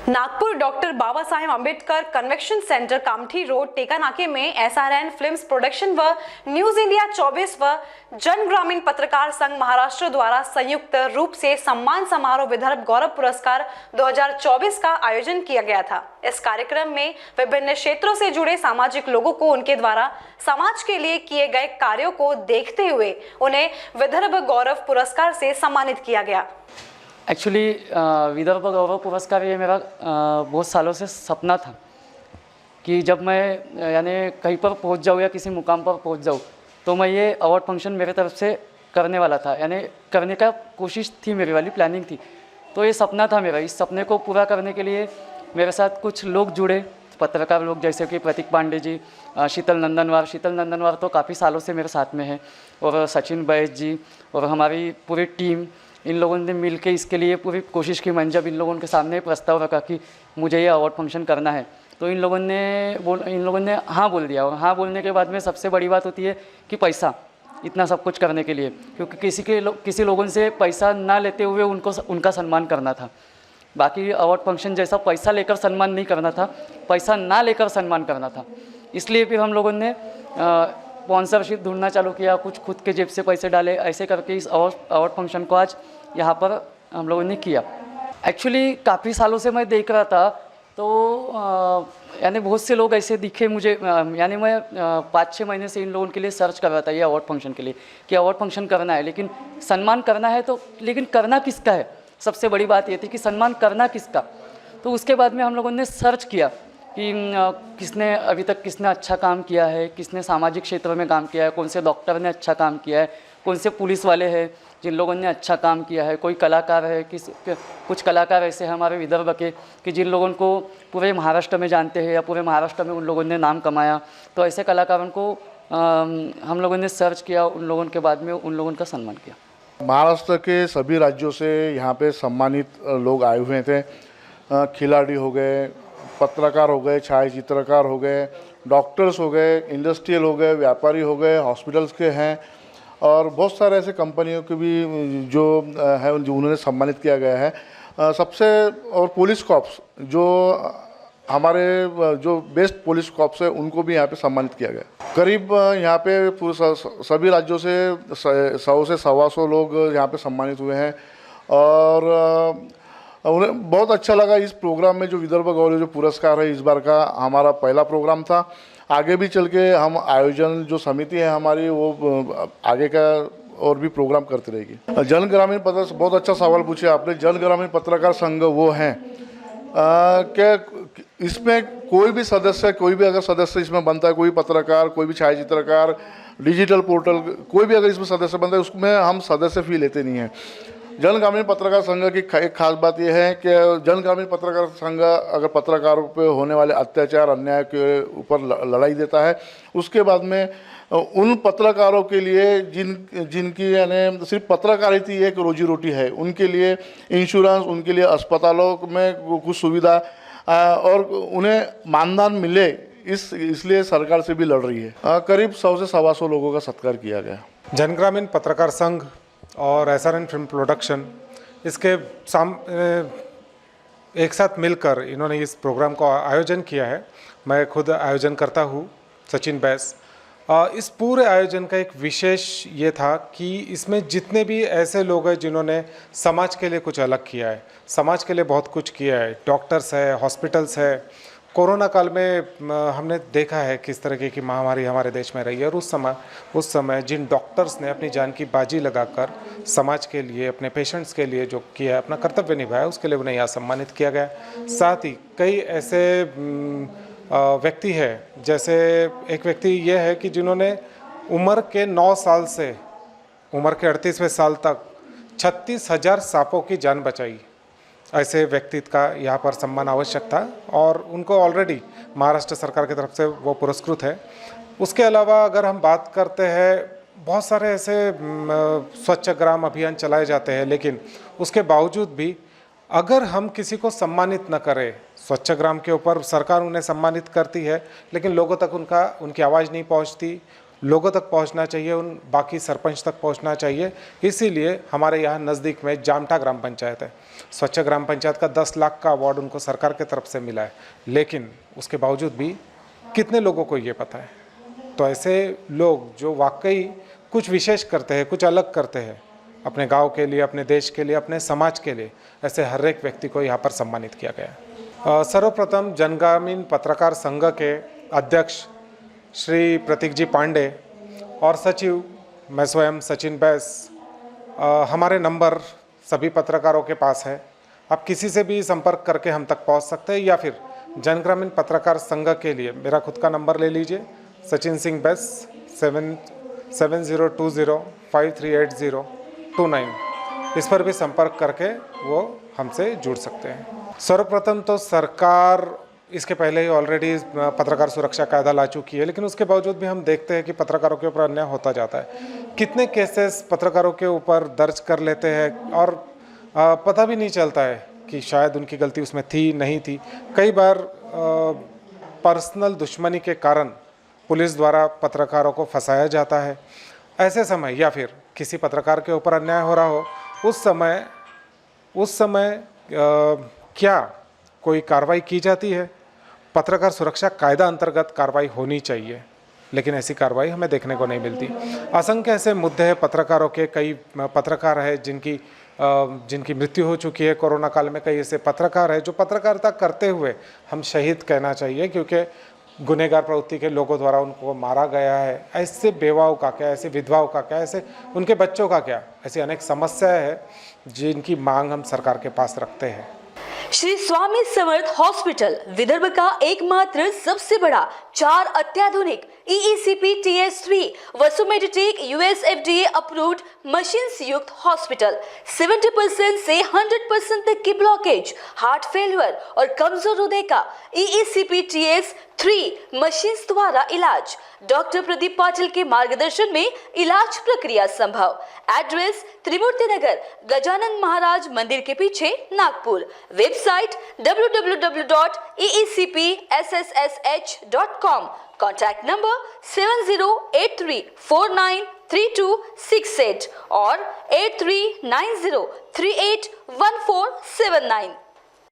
Nagpur doctor Baba Saheb Ambedkar convention centre Kamthi road टेका नाके में एसआरएन फिल्म्स प्रोडक्शन व न्यूज इंडिया 24 व जन ग्रामीण पत्रकार संघ महाराष्ट्र द्वारा संयुक्त रूप से सम्मान समारोह विदर्भ गौरव पुरस्कार 2024 का आयोजन किया गया था। इस कार्यक्रम में विभिन्न क्षेत्रों से जुड़े सामाजिक लोगों को उनके द्वारा समाज के लिए किए गए कार्यों को देखते हुए उन्हें विदर्भ गौरव पुरस्कार से सम्मानित किया गया। एक्चुअली विदर्भ गौरव पुरस्कार ये मेरा बहुत सालों से सपना था कि जब मैं यानी कहीं पर पहुंच जाऊँ या किसी मुकाम पर पहुंच जाऊँ तो मैं ये अवार्ड फंक्शन मेरे तरफ से करने वाला था, यानी करने का कोशिश थी, मेरी वाली प्लानिंग थी। तो ये सपना था मेरा। इस सपने को पूरा करने के लिए मेरे साथ कुछ लोग जुड़े, पत्रकार लोग जैसे कि प्रतीक पांडे जी, शीतल नंदनवार तो काफ़ी सालों से मेरे साथ में है, और सचिन बैस जी और हमारी पूरी टीम, इन लोगों ने मिल के इसके लिए पूरी कोशिश की। मैंने जब इन लोगों के सामने प्रस्ताव रखा कि मुझे ये अवार्ड फंक्शन करना है तो इन लोगों ने हाँ बोल दिया। और हाँ बोलने के बाद में सबसे बड़ी बात होती है कि पैसा, इतना सब कुछ करने के लिए, क्योंकि किसी लोगों से पैसा ना लेते हुए उनका सम्मान करना था। बाकी अवार्ड फंक्शन जैसा पैसा लेकर सम्मान नहीं करना था, पैसा ना लेकर सम्मान करना था। इसलिए फिर हम लोगों ने स्पॉन्सरशिप ढूंढना चालू किया, कुछ खुद के जेब से पैसे डाले, ऐसे करके इस अवार्ड फंक्शन को आज यहाँ पर हम लोगों ने किया। एक्चुअली काफ़ी सालों से मैं देख रहा था तो यानी बहुत से लोग ऐसे दिखे मुझे, यानी मैं 5-6 महीने से इन लोगों के लिए सर्च कर रहा था ये अवार्ड फंक्शन के लिए कि अवार्ड फंक्शन करना है, लेकिन सम्मान करना है तो लेकिन करना किसका है। सबसे बड़ी बात ये थी कि सम्मान करना किसका। तो उसके बाद में हम लोगों ने सर्च किया कि अभी तक किसने अच्छा काम किया है, किसने सामाजिक क्षेत्र में काम किया है, कौन से डॉक्टर ने अच्छा काम किया है, कौन से पुलिस वाले हैं जिन लोगों ने अच्छा काम किया है, कोई कलाकार है, कुछ कलाकार ऐसे हैं हमारे विदर्भ के कि जिन लोगों को पूरे महाराष्ट्र में जानते हैं या पूरे महाराष्ट्र में उन लोगों ने नाम कमाया। तो ऐसे कलाकारों को हम लोगों ने सर्च किया, उन लोगों के बाद में उन लोगों का सम्मान किया। महाराष्ट्र के सभी राज्यों से यहाँ पे सम्मानित लोग आए हुए थे। खिलाड़ी हो गए, पत्रकार हो गए, छायाचित्रकार हो गए, डॉक्टर्स हो गए, इंडस्ट्रियल हो गए, व्यापारी हो गए, हॉस्पिटल्स के हैं, और बहुत सारे ऐसे कंपनियों के भी जो है जो उन्होंने सम्मानित किया गया है। सबसे और पुलिस कॉर्प्स जो हमारे जो बेस्ट पुलिस कॉर्प्स है उनको भी यहाँ पे सम्मानित किया गया। करीब यहाँ पे सभी राज्यों से 100 से 125 लोग यहाँ पे सम्मानित हुए हैं, और उन्हें बहुत अच्छा लगा इस प्रोग्राम में। जो विदर्भ गौरव जो पुरस्कार है इस बार का हमारा पहला प्रोग्राम था। आगे भी चल के हम आयोजन जो समिति है हमारी वो आगे का और भी प्रोग्राम करती रहेगी। जन ग्रामीण पत्रकार, बहुत अच्छा सवाल पूछे आपने। जन ग्रामीण पत्रकार संघ वो हैं क्या इसमें कोई भी सदस्य, कोई भी अगर सदस्य इसमें बनता है, कोई पत्रकार, कोई भी छायाचित्रकार, डिजिटल पोर्टल, कोई भी अगर इसमें सदस्य बनता है उसमें हम सदस्य फी लेते नहीं हैं। जन ग्रामीण पत्रकार संघ की एक खास बात यह है कि जन ग्रामीण पत्रकार संघ अगर पत्रकारों पे होने वाले अत्याचार अन्याय के ऊपर लड़ाई देता है, उसके बाद में उन पत्रकारों के लिए जिनकी यानी सिर्फ पत्रकारिता ही एक रोजी रोटी है, उनके लिए इंश्योरेंस, उनके लिए अस्पतालों में कुछ सुविधा और उन्हें मानधन मिले, इसलिए सरकार से भी लड़ रही है। करीब 100 से 125 लोगों का सत्कार किया गया। जन ग्रामीण पत्रकार संघ और एसआरएन फिल्म प्रोडक्शन इसके एक साथ मिलकर इन्होंने इस प्रोग्राम का आयोजन किया है। मैं खुद आयोजन करता हूँ, सचिन बैस। इस पूरे आयोजन का एक विशेष ये था कि इसमें जितने भी ऐसे लोग हैं जिन्होंने समाज के लिए कुछ अलग किया है, समाज के लिए बहुत कुछ किया है, डॉक्टर्स है, हॉस्पिटल्स है। कोरोना काल में हमने देखा है किस तरह की महामारी हमारे देश में रही है, और उस समय जिन डॉक्टर्स ने अपनी जान की बाजी लगाकर समाज के लिए, अपने पेशेंट्स के लिए जो किया, अपना कर्तव्य निभाया, उसके लिए उन्हें यहाँ सम्मानित किया गया। साथ ही कई ऐसे व्यक्ति है, जैसे एक व्यक्ति ये है कि जिन्होंने उम्र के 9 साल से उम्र के 38वें साल तक 36,000 सांपों की जान बचाई। ऐसे व्यक्ति का यहाँ पर सम्मान आवश्यक था, और उनको ऑलरेडी महाराष्ट्र सरकार की तरफ से वो पुरस्कृत है। उसके अलावा अगर हम बात करते हैं, बहुत सारे ऐसे स्वच्छ ग्राम अभियान चलाए जाते हैं, लेकिन उसके बावजूद भी अगर हम किसी को सम्मानित न करें, स्वच्छ ग्राम के ऊपर सरकार उन्हें सम्मानित करती है लेकिन लोगों तक उनकी आवाज़ नहीं पहुंचती, लोगों तक पहुंचना चाहिए, उन बाकी सरपंच तक पहुंचना चाहिए। इसीलिए हमारे यहाँ नज़दीक में जामठा ग्राम पंचायत है, स्वच्छ ग्राम पंचायत का 10 लाख का अवार्ड उनको सरकार की तरफ से मिला है, लेकिन उसके बावजूद भी कितने लोगों को ये पता है। तो ऐसे लोग जो वाकई कुछ विशेष करते हैं, कुछ अलग करते हैं अपने गांव के लिए, अपने देश के लिए, अपने समाज के लिए, ऐसे हर एक व्यक्ति को यहाँ पर सम्मानित किया गया। सर्वप्रथम जनग्रामीण पत्रकार संघ के अध्यक्ष श्री प्रतीक जी पांडे और सचिव मैं स्वयं सचिन बैस, हमारे नंबर सभी पत्रकारों के पास है, आप किसी से भी संपर्क करके हम तक पहुंच सकते हैं, या फिर जनग्रामीण पत्रकार संघ के लिए मेरा खुद का नंबर ले लीजिए, सचिन सिंह बैस 7020538029, इस पर भी संपर्क करके वो हमसे जुड़ सकते हैं। सर्वप्रथम तो सरकार इसके पहले ही ऑलरेडी पत्रकार सुरक्षा कायदा ला चुकी है, लेकिन उसके बावजूद भी हम देखते हैं कि पत्रकारों के ऊपर अन्याय होता जाता है। कितने केसेस पत्रकारों के ऊपर दर्ज कर लेते हैं और पता भी नहीं चलता है कि शायद उनकी गलती उसमें थी नहीं थी। कई बार पर्सनल दुश्मनी के कारण पुलिस द्वारा पत्रकारों को फंसाया जाता है। ऐसे समय या फिर किसी पत्रकार के ऊपर अन्याय हो रहा हो, उस समय क्या कोई कार्रवाई की जाती है? पत्रकार सुरक्षा कायदा अंतर्गत कार्रवाई होनी चाहिए, लेकिन ऐसी कार्रवाई हमें देखने को नहीं मिलती। असंख्य ऐसे मुद्दे हैं पत्रकारों के, कई पत्रकार हैं जिनकी मृत्यु हो चुकी है कोरोना काल में, कई ऐसे पत्रकार हैं जो पत्रकारिता करते हुए हम शहीद कहना चाहिए, क्योंकि गुनहगार प्रवृत्ति के लोगों द्वारा उनको मारा गया है। ऐसे बेवाओं का क्या, ऐसे विधवाओं का क्या, ऐसे उनके बच्चों का क्या, ऐसी अनेक समस्याएं हैं जिनकी मांग हम सरकार के पास रखते हैं। श्री स्वामी समर्थ हॉस्पिटल विदर्भ का एकमात्र सबसे बड़ा 4 अत्याधुनिक EECP TS3 वसुमेडिटेक US FDA approved machines युक्त हॉस्पिटल। 70% से 100% तक की ब्लॉकेज, हार्ट फेलियर और कमजोर हृदय का EECP TS3 मशीन्स द्वारा इलाज। डॉक्टर प्रदीप पाटिल के मार्गदर्शन में इलाज प्रक्रिया संभव। एड्रेस त्रिमूर्ति नगर, गजानन महाराज मंदिर के पीछे, Nagpur. Website www.eecpssh.com। Contact number 7083493268 और 8390381479।